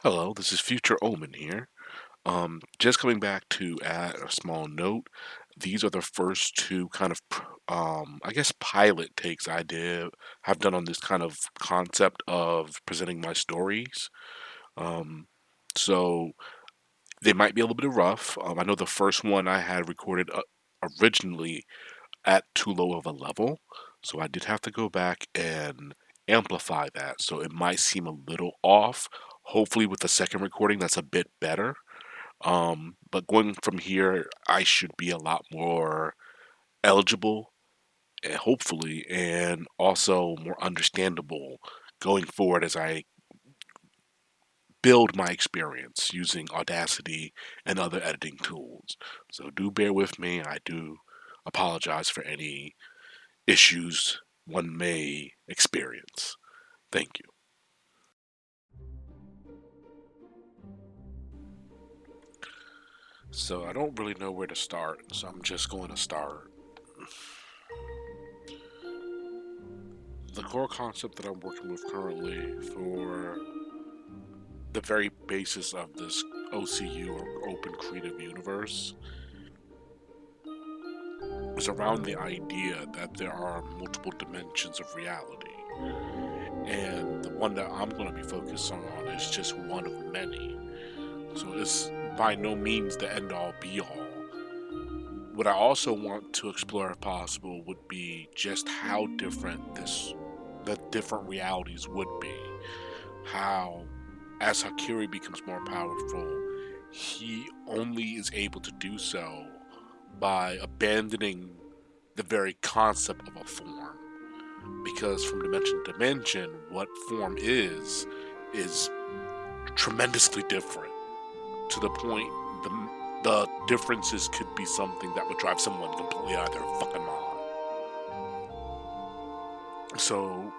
Hello, this is future Omen here. Just coming back to add a small note. These are the first two kind of, I guess, pilot takes have done on this kind of concept of presenting my stories. Um, so they might be a little bit rough. I know the first one I had recorded originally at too low of a level, so I did have to go back and amplify that. So it might seem a little off. Hopefully, with the second recording, that's a bit better. But going from here, I should be a lot more eligible, hopefully, and also more understandable going forward as I build my experience using Audacity and other editing tools. So do bear with me. I do apologize for any issues one may experience. Thank you. So I don't really know where to start, so I'm just going to start. The core concept that I'm working with currently for the very basis of this OCU or Open Creative Universe is around the idea that there are multiple dimensions of reality. And the one that I'm going to be focusing on is just one of many. So it's by no means the end all be all. What I also want to explore, if possible, would be just how different the different realities would be. How, as Hakiri becomes more powerful, he only is able to do so by abandoning the very concept of a form. Because from dimension to dimension, what form is tremendously different, to the point the differences could be something that would drive someone completely out of their fucking mind. So,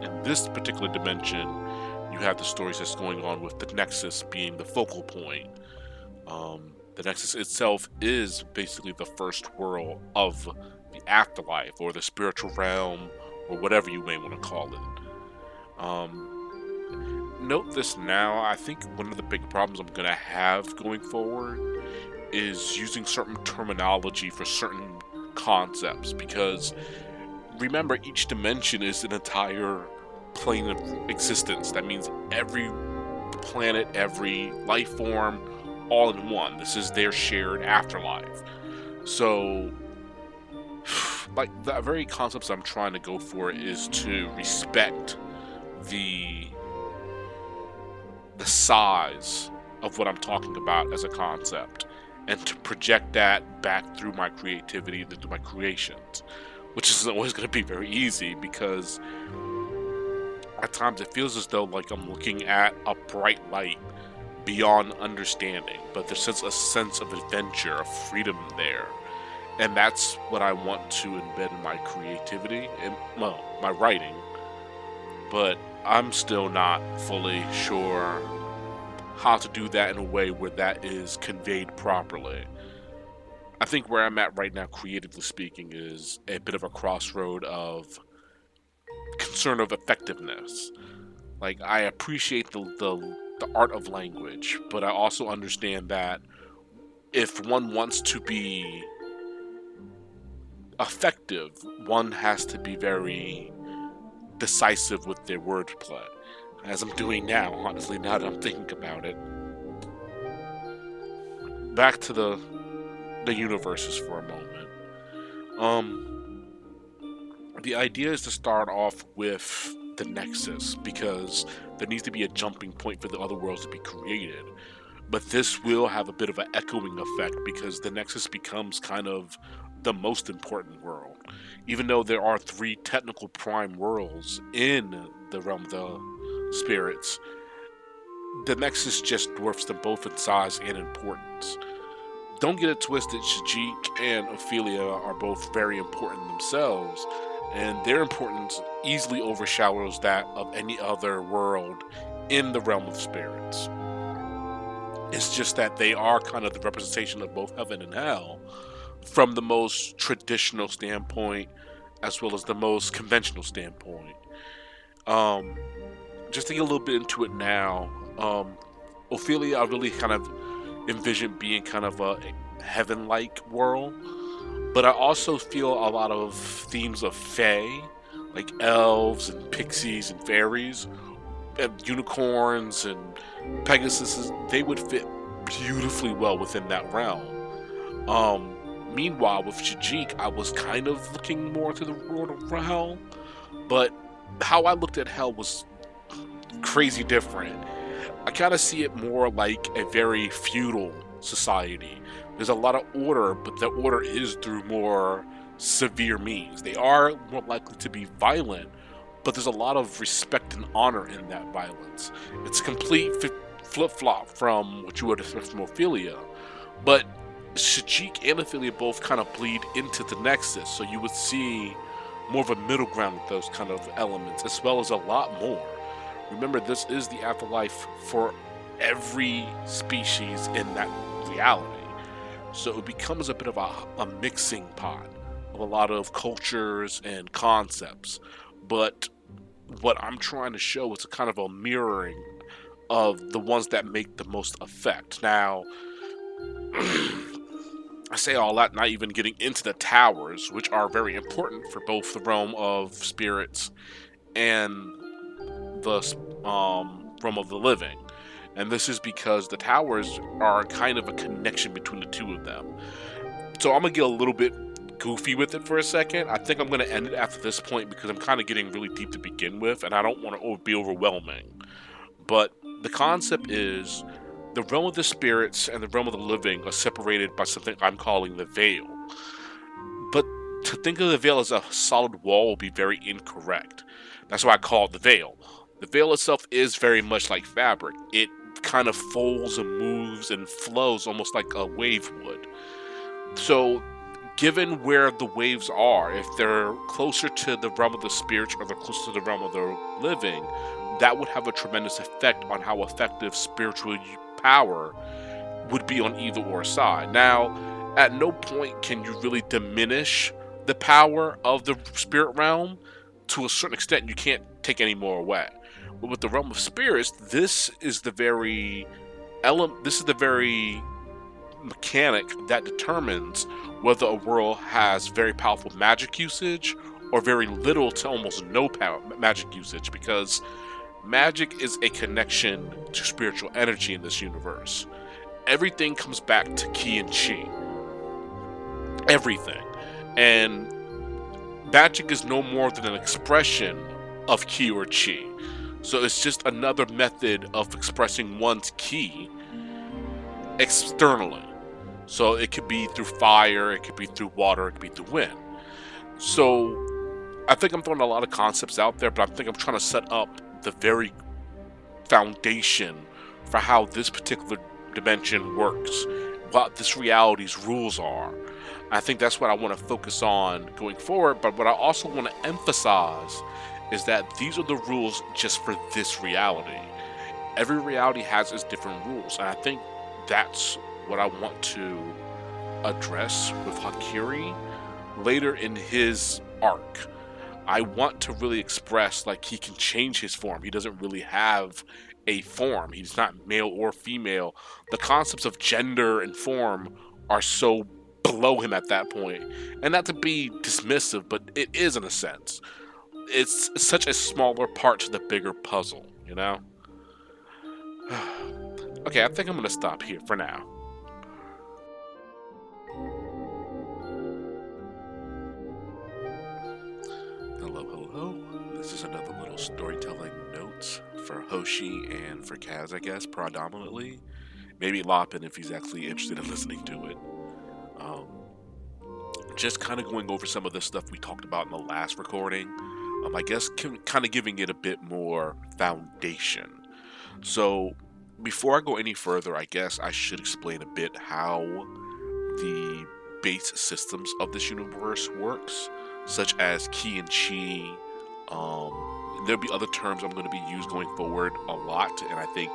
in this particular dimension, you have the stories that's going on with the Nexus being the focal point. The Nexus itself is basically the first world of the afterlife, or the spiritual realm, or whatever you may want to call it. Note this now, I think one of the big problems I'm going to have going forward is using certain terminology for certain concepts, because remember, each dimension is an entire plane of existence. That means every planet, every life form, all in one. This is their shared afterlife. So, like, the very concepts I'm trying to go for is to respect the size of what I'm talking about as a concept, and to project that back through my creativity, through my creations, which isn't always going to be very easy, because at times it feels as though like I'm looking at a bright light beyond understanding, but there's a sense of adventure, of freedom there. And that's what I want to embed in my creativity and, well, my writing. But I'm still not fully sure how to do that in a way where that is conveyed properly. I think where I'm at right now, creatively speaking, is a bit of a crossroad of concern of effectiveness. Like, I appreciate the art of language, but I also understand that if one wants to be effective, one has to be very decisive with their wordplay, as I'm doing now, honestly, now that I'm thinking about it. Back to the universes for a moment. The idea is to start off with the Nexus, because there needs to be a jumping point for the other worlds to be created. But this will have a bit of an echoing effect, because the Nexus becomes kind of the most important world. Even though there are 3 technical prime worlds in the realm of the spirits, the Nexus just dwarfs them both in size and importance. Don't get it twisted, Shajik and Ophelia are both very important themselves, and their importance easily overshadows that of any other world in the realm of spirits. It's just that they are kind of the representation of both heaven and hell, from the most traditional standpoint as well as the most conventional standpoint. Just to get a little bit into it now, Um, Ophelia, I really kind of envision being kind of a heaven-like world, but I also feel a lot of themes of fae, like elves and pixies and fairies, and unicorns and Pegasus. They would fit beautifully well within that realm. Meanwhile, with Shajik, I was kind of looking more to the world of hell, but how I looked at hell was crazy different. I kind of see it more like a very feudal society. There's a lot of order, but the order is through more severe means. They are more likely to be violent, but there's a lot of respect and honor in that violence. It's a complete flip-flop from what you would expect from Ophelia, but Shajik and Ophelia both kind of bleed into the Nexus, so you would see more of a middle ground with those kind of elements, as well as a lot more. Remember, this is the afterlife for every species in that reality. So it becomes a bit of a mixing pot of a lot of cultures and concepts. But what I'm trying to show is a kind of a mirroring of the ones that make the most effect. Now, I say all that, not even getting into the towers, which are very important for both the realm of spirits and the realm of the living. And this is because the towers are kind of a connection between the two of them. So I'm going to get a little bit goofy with it for a second. I think I'm going to end it after this point because I'm kind of getting really deep to begin with, and I don't want to be overwhelming. But the concept is the realm of the spirits and the realm of the living are separated by something I'm calling the veil. But to think of the veil as a solid wall will be very incorrect. That's why I call it the veil. The veil itself is very much like fabric. It kind of folds and moves and flows almost like a wave would. So, given where the waves are, if they're closer to the realm of the spirits or they're closer to the realm of the living, that would have a tremendous effect on how effective spiritual power would be on either or side. Now, at no point can you really diminish the power of the spirit realm. To a certain extent, you can't take any more away. But with the realm of spirits, this is the very mechanic that determines whether a world has very powerful magic usage or very little to almost no magic usage, because magic is a connection to spiritual energy in this universe. Everything comes back to ki and chi. Everything. And magic is no more than an expression of ki or chi. So it's just another method of expressing one's ki externally. So it could be through fire, it could be through water, it could be through wind. So I think I'm throwing a lot of concepts out there, but I think I'm trying to set up the very foundation for how this particular dimension works, what this reality's rules are. I think that's what I want to focus on going forward, but what I also want to emphasize is that these are the rules just for this reality. Every reality has its different rules, and I think that's what I want to address with Hakiri later in his arc. I want to really express, like, he can change his form. He doesn't really have a form. He's not male or female. The concepts of gender and form are so below him at that point. And not to be dismissive, but it is in a sense. It's such a smaller part to the bigger puzzle, you know? Okay, I think I'm going to stop here for now. Hello. This is another little storytelling notes for Hoshi and for Kaz, I guess, predominantly. Maybe Lopin if he's actually interested in listening to it. Just kind of going over some of the stuff we talked about in the last recording. I guess kind of giving it a bit more foundation. So before I go any further, I guess I should explain a bit how the base systems of this universe works, such as ki and chi. There'll be other terms I'm going to be used going forward a lot, and I think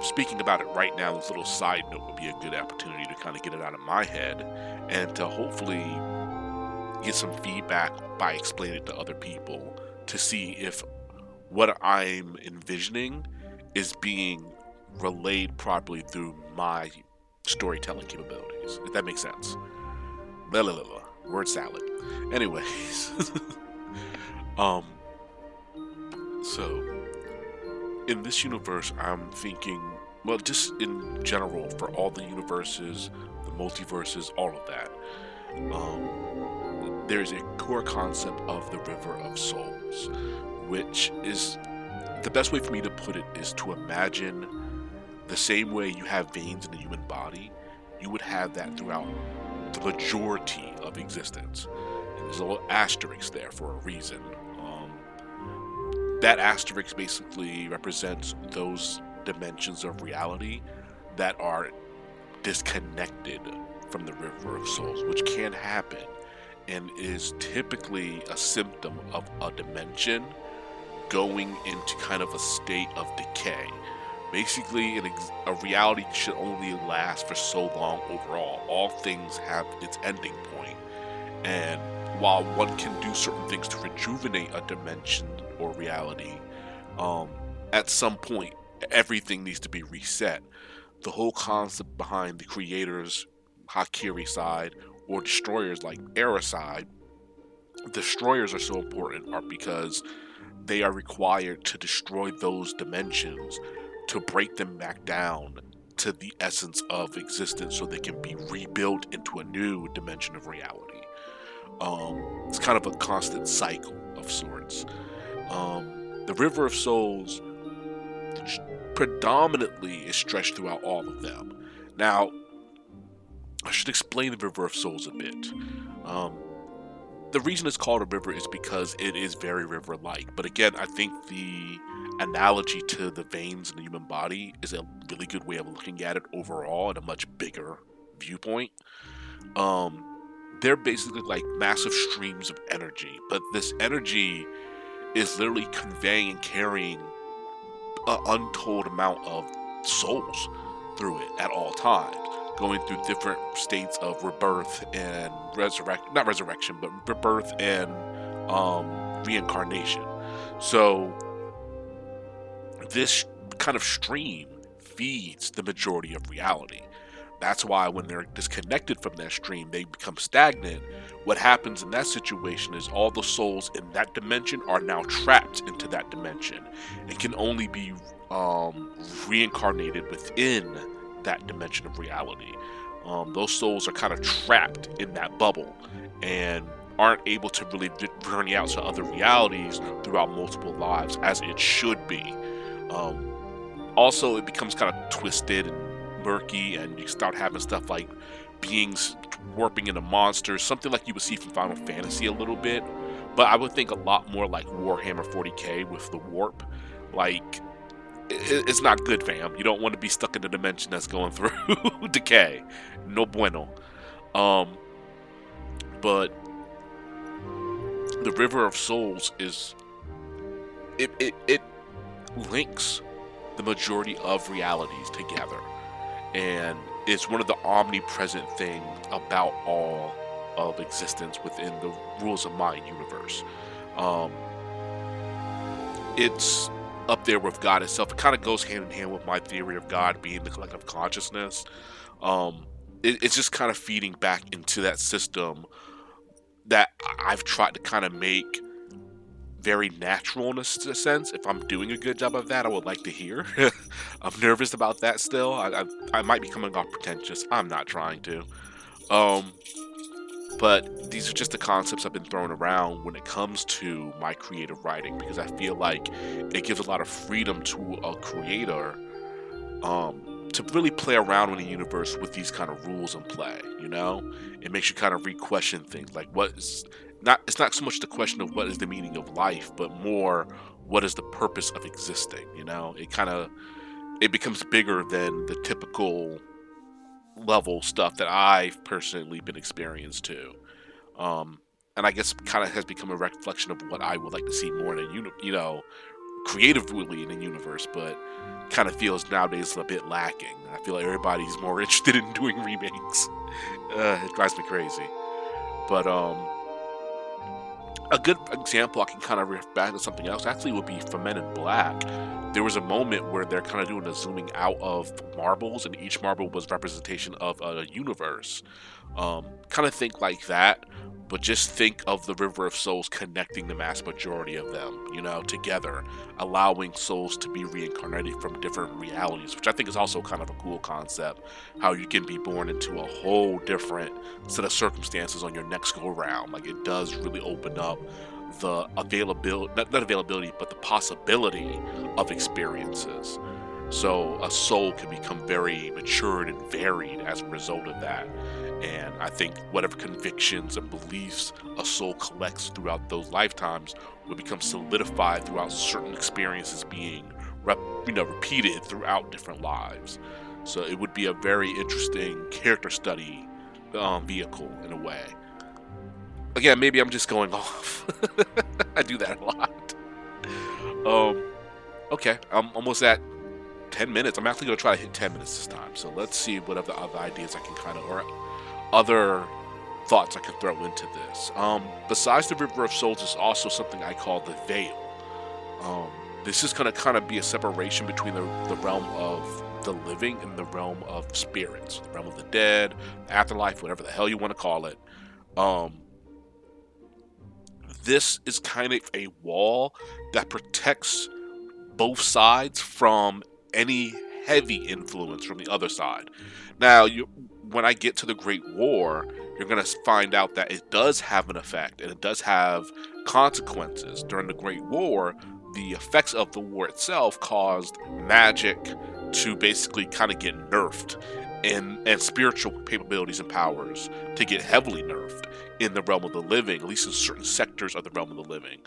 speaking about it right now, this little side note would be a good opportunity to kind of get it out of my head and to hopefully get some feedback by explaining it to other people to see if what I'm envisioning is being relayed properly through my storytelling capabilities, if that makes sense. Blah, blah, blah, blah. Word salad. Anyways, um, so in this universe, I'm thinking, well, just in general, for all the universes, the multiverses, all of that, there's a core concept of the River of Souls, which is the best way for me to put it is to imagine the same way you have veins in the human body, you would have that throughout the majority of existence. And there's a little asterisk there for a reason. That asterisk basically represents those dimensions of reality that are disconnected from the River of Souls, which can happen and is typically a symptom of a dimension going into kind of a state of decay. Basically, a reality should only last for so long overall. All things have its ending point. And while one can do certain things to rejuvenate a dimension or reality, at some point, everything needs to be reset. The whole concept behind the creator's Hakiri side or destroyers like Era side, destroyers are so important are because they are required to destroy those dimensions to break them back down to the essence of existence so they can be rebuilt into a new dimension of reality. It's kind of a constant cycle of sorts. The River of Souls predominantly is stretched throughout all of them. Now, I should explain the River of Souls a bit. The reason it's called a river is because it is very river-like. But again, I think the analogy to the veins in the human body is a really good way of looking at it overall at a much bigger viewpoint. They're basically like massive streams of energy, but this energy is literally conveying and carrying an untold amount of souls through it at all times, going through different states of rebirth and not resurrection, but rebirth and reincarnation. So this kind of stream feeds the majority of reality. That's why when they're disconnected from that stream, they become stagnant. What happens in that situation is all the souls in that dimension are now trapped into that dimension and can only be reincarnated within that dimension of reality. Those souls are kind of trapped in that bubble and aren't able to really journey out to other realities throughout multiple lives as it should be. Also, it becomes kind of twisted and murky, and you start having stuff like beings warping into monsters, something like you would see from Final Fantasy a little bit, but I would think a lot more like Warhammer 40k with the warp. Like, it's not good, fam. You don't want to be stuck in a dimension that's going through decay. No bueno. But the River of Souls is it links the majority of realities together, and it's one of the omnipresent things about all of existence within the rules of my universe. It's up there with God itself. It kind of goes hand in hand with my theory of God being the collective consciousness. It's just kind of feeding back into that system that I've tried to kind of make very natural in a sense. If I'm doing a good job of that, I would like to hear. I'm nervous about that still. I might be coming off pretentious. I'm not trying to. But these are just the concepts I've been throwing around when it comes to my creative writing, because I feel like it gives a lot of freedom to a creator to really play around in the universe with these kind of rules in play, you know? It makes you kind of re-question things, like it's not so much the question of what is the meaning of life, but more what is the purpose of existing, you know? It becomes bigger than the typical level stuff that I've personally been experienced to. And I guess kind of has become a reflection of what I would like to see more in creatively in the universe, but kind of feels nowadays a bit lacking. I feel like everybody's more interested in doing remakes. It drives me crazy. But a good example I can kind of refer back to something else actually would be For Men in Black. there was a moment where they're kind of doing a zooming out of marbles, and each marble was representation of a universe. Kind of think like that, but just think of the River of Souls connecting the mass majority of them, together, allowing souls to be reincarnated from different realities, which I think is also kind of a cool concept, how you can be born into a whole different set of circumstances on your next go around. Like, it does really open up the availability, not availability, but the possibility of experiences. So a soul can become very matured and varied as a result of that. And I think whatever convictions and beliefs a soul collects throughout those lifetimes will become solidified throughout certain experiences being repeated throughout different lives. So it would be a very interesting character study vehicle in a way. Again, maybe I'm just going off. I do that a lot. Okay, I'm almost at 10 minutes. I'm actually going to try to hit 10 minutes this time. So let's see what other ideas I can or other thoughts I can throw into this. Besides the River of Souls, is also something I call the Veil. This is going to kind of be a separation between the realm of the living and the realm of spirits, the realm of the dead, afterlife, whatever the hell you want to call it. This is kind of a wall that protects both sides from any heavy influence from the other side. Now, when I get to the Great War, you're going to find out that it does have an effect, and it does have consequences. During the Great War, the effects of the war itself caused magic to basically kind of get nerfed, and spiritual capabilities and powers to get heavily nerfed in the realm of the living, at least in certain sectors of the realm of the living,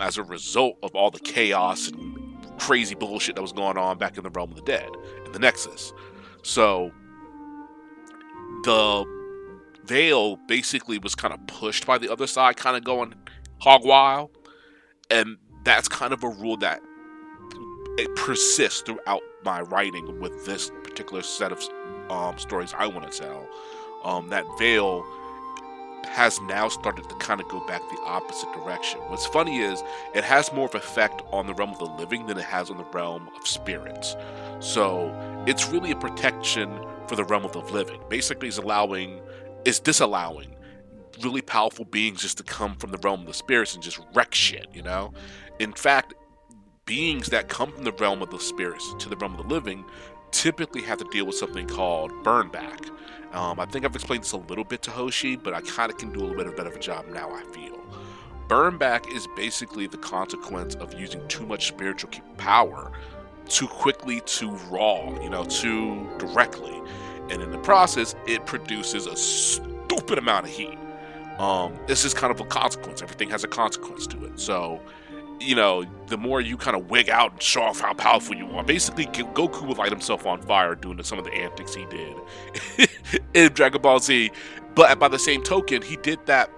as a result of all the chaos and crazy bullshit that was going on back in the realm of the dead, in the Nexus. So the Veil basically was kind of pushed by the other side, kind of going hog wild, and that's kind of a rule that it persists throughout my writing with this particular set of stories I want to tell. That Veil has now started to kind of go back the opposite direction. What's funny is it has more of an effect on the realm of the living than it has on the realm of spirits. So it's really a protection for the realm of the living. Basically, it's disallowing really powerful beings just to come from the realm of the spirits and just wreck shit, In fact, beings that come from the realm of the spirits to the realm of the living typically have to deal with something called burn back. I think I've explained this a little bit to Hoshi, but I kind of can do a little bit better of a job now, I feel. Burn back is basically the consequence of using too much spiritual power too quickly, too raw, too directly. And in the process, it produces a stupid amount of heat. This is kind of a consequence. Everything has a consequence to it. So, the more you kind of wig out and show off how powerful you are. Basically, Goku would light himself on fire doing some of the antics he did in Dragon Ball Z. But by the same token, he did that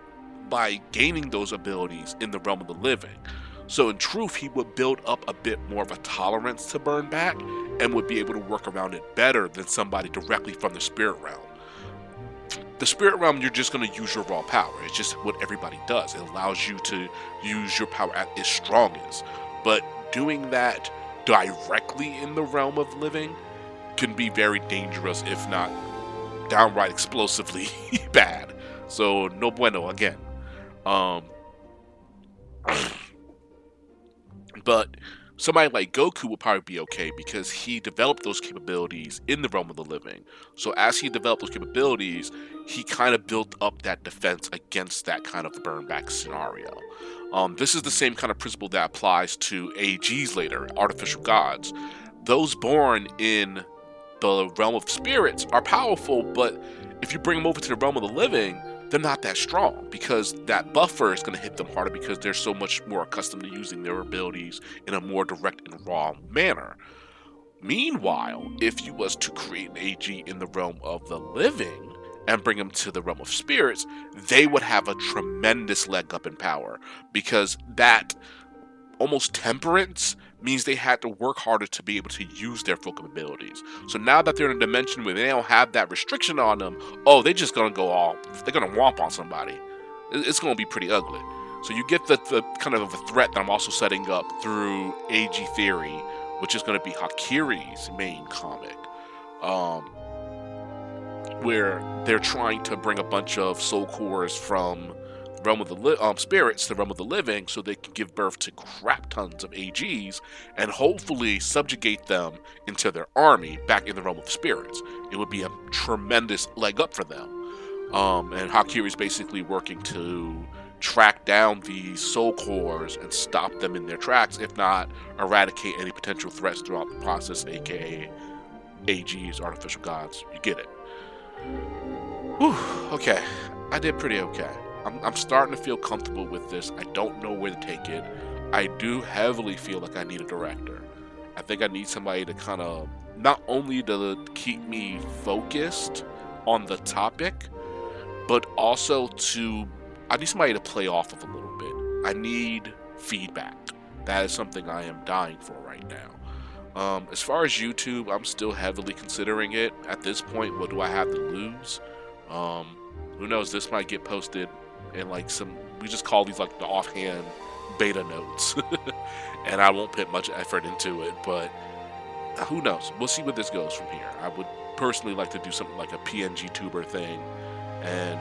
by gaining those abilities in the realm of the living. So in truth, he would build up a bit more of a tolerance to burn back and would be able to work around it better than somebody directly from the spirit realm. The spirit realm, you're just going to use your raw power. It's just what everybody does. It allows you to use your power at its strongest. But doing that directly in the realm of living can be very dangerous, if not downright explosively bad. So no bueno again. But somebody like Goku would probably be okay because he developed those capabilities in the realm of the living. So as he developed those capabilities, he kind of built up that defense against that kind of burn back scenario. This is the same kind of principle that applies to AGs later, artificial gods. Those born in the realm of spirits are powerful, but if you bring them over to the realm of the living, they're not that strong because that buffer is going to hit them harder because they're so much more accustomed to using their abilities in a more direct and raw manner. Meanwhile, if you was to create an AG in the realm of the living and bring them to the realm of spirits, they would have a tremendous leg up in power because that almost temperance means they had to work harder to be able to use their full capabilities. So now that they're in a dimension where they don't have that restriction on them, they're just going to go they're going to womp on somebody. It's going to be pretty ugly. So you get the kind of a threat that I'm also setting up through AG theory which is going to be Hakiri's main comic, um, where they're trying to bring a bunch of soul cores from the realm of the spirits to the realm of the living, so they can give birth to crap tons of AGs and hopefully subjugate them into their army back in the realm of spirits. It would be a tremendous leg up for them. And Hakiri is basically working to track down these soul cores and stop them in their tracks, if not eradicate any potential threats throughout the process, aka AGs, artificial gods. You get it. Whew, okay, I did pretty okay. I'm starting to feel comfortable with this. I don't know where to take it. I do heavily feel like I need a director. I think I need somebody to kind of, not only to keep me focused on the topic, but also I need somebody to play off of a little bit. I need feedback. That is something I am dying for right now. As far as YouTube, I'm still heavily considering it. At this point, what do I have to lose? Um, who knows? This might get posted in like we just call these like the offhand beta notes. And I won't put much effort into it, but who knows? We'll see where this goes from here. I would personally like to do something like a PNG tuber thing, and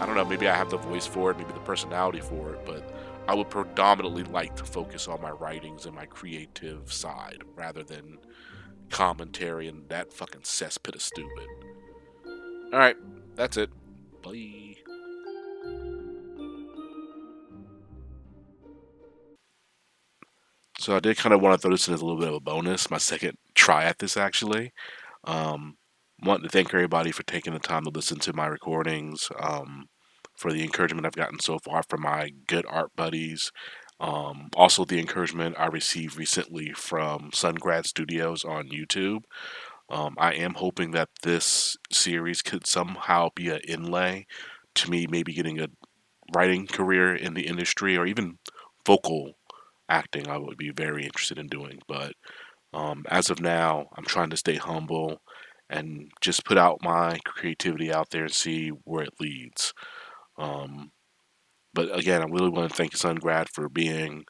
I don't know, maybe I have the voice for it, maybe the personality for it, but I would predominantly like to focus on my writings and my creative side rather than commentary and that fucking cesspit of stupid. Alright, that's it. Bye. So I did kind of want to throw this in as a little bit of a bonus, my second try at this actually. Um, Want to thank everybody for taking the time to listen to my recordings, for the encouragement I've gotten so far from my good art buddies. Also, the encouragement I received recently from Sungrad Studios on YouTube. I am hoping that this series could somehow be an inlay to me maybe getting a writing career in the industry or even vocal acting. I would be very interested in doing. But as of now, I'm trying to stay humble and just put out my creativity out there and see where it leads. Um, but again, I really want to thank Sungrad for being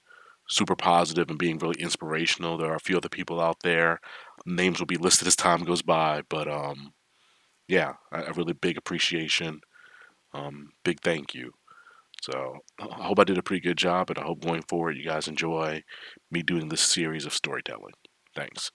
super positive and being really inspirational. There are a few other people out there. Names will be listed as time goes by, but yeah, a really big appreciation. Big thank you. So I hope I did a pretty good job, and I hope going forward you guys enjoy me doing this series of storytelling. Thanks.